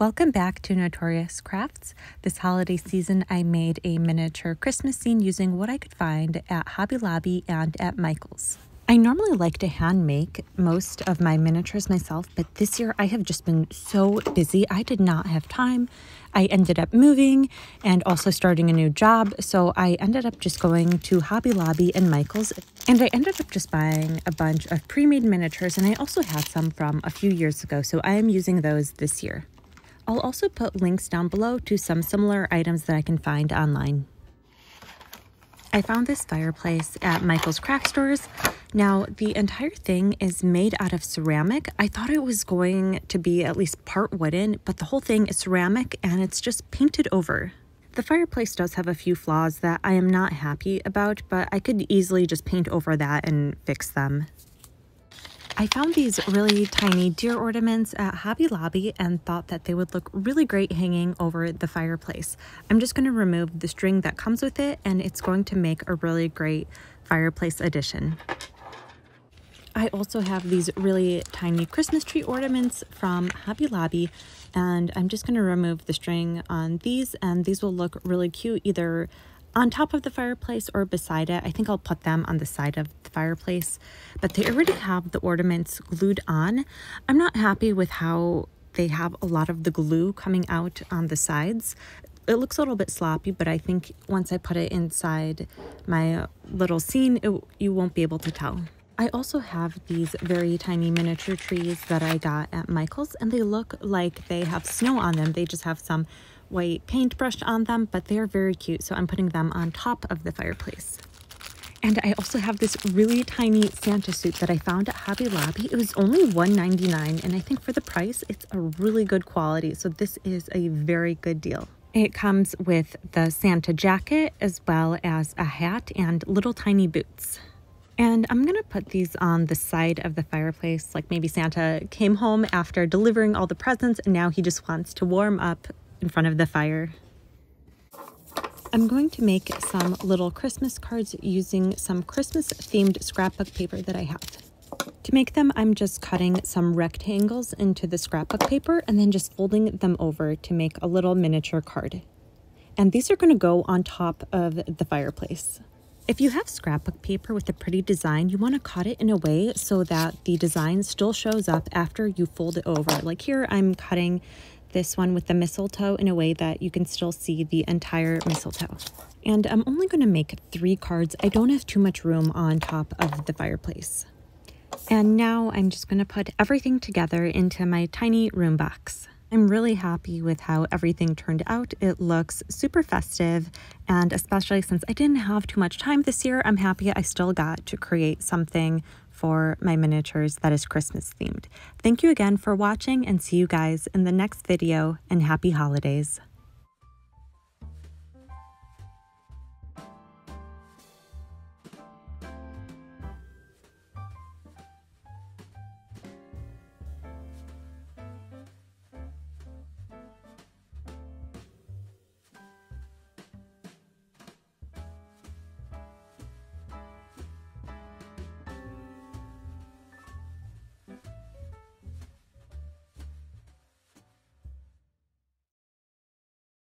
Welcome back to Notorious Crafts. This holiday season, I made a miniature Christmas scene using what I could find at Hobby Lobby and at Michael's. I normally like to hand make most of my miniatures myself, but this year I have just been so busy. I did not have time. I ended up moving and also starting a new job, so I ended up just going to Hobby Lobby and Michael's, and I ended up just buying a bunch of pre-made miniatures, and I also had some from a few years ago, so I am using those this year. I'll also put links down below to some similar items that I can find online. I found this fireplace at Michael's Craft Stores. Now, the entire thing is made out of ceramic. I thought it was going to be at least part wooden, but the whole thing is ceramic and it's just painted over. The fireplace does have a few flaws that I am not happy about, but I could easily just paint over that and fix them. I found these really tiny deer ornaments at Hobby Lobby and thought that they would look really great hanging over the fireplace. I'm just going to remove the string that comes with it, and it's going to make a really great fireplace addition. I also have these really tiny Christmas tree ornaments from Hobby Lobby, and I'm just going to remove the string on these, and these will look really cute either on top of the fireplace or beside it. I think I'll put them on the side of the fireplace, but they already have the ornaments glued on. I'm not happy with how they have a lot of the glue coming out on the sides. It looks a little bit sloppy, but I think once I put it inside my little scene, you won't be able to tell. I also have these very tiny miniature trees that I got at Michael's, and they look like they have snow on them. They just have some white paintbrush on them, but they are very cute, so I'm putting them on top of the fireplace. And I also have this really tiny Santa suit that I found at Hobby Lobby. It was only $1.99, and I think for the price, it's a really good quality, so this is a very good deal. It comes with the Santa jacket as well as a hat and little tiny boots. And I'm going to put these on the side of the fireplace, like maybe Santa came home after delivering all the presents and now he just wants to warm up in front of the fire. I'm going to make some little Christmas cards using some Christmas themed scrapbook paper that I have. To make them, I'm just cutting some rectangles into the scrapbook paper and then just folding them over to make a little miniature card. And these are going to go on top of the fireplace. If you have scrapbook paper with a pretty design, you want to cut it in a way so that the design still shows up after you fold it over. Like here, I'm cutting this one with the mistletoe in a way that you can still see the entire mistletoe. And I'm only going to make 3 cards. I don't have too much room on top of the fireplace. And now I'm just going to put everything together into my tiny room box. I'm really happy with how everything turned out. It looks super festive, and especially since I didn't have too much time this year, I'm happy I still got to create something for my miniatures that is Christmas themed. Thank you again for watching, and see you guys in the next video, and happy holidays.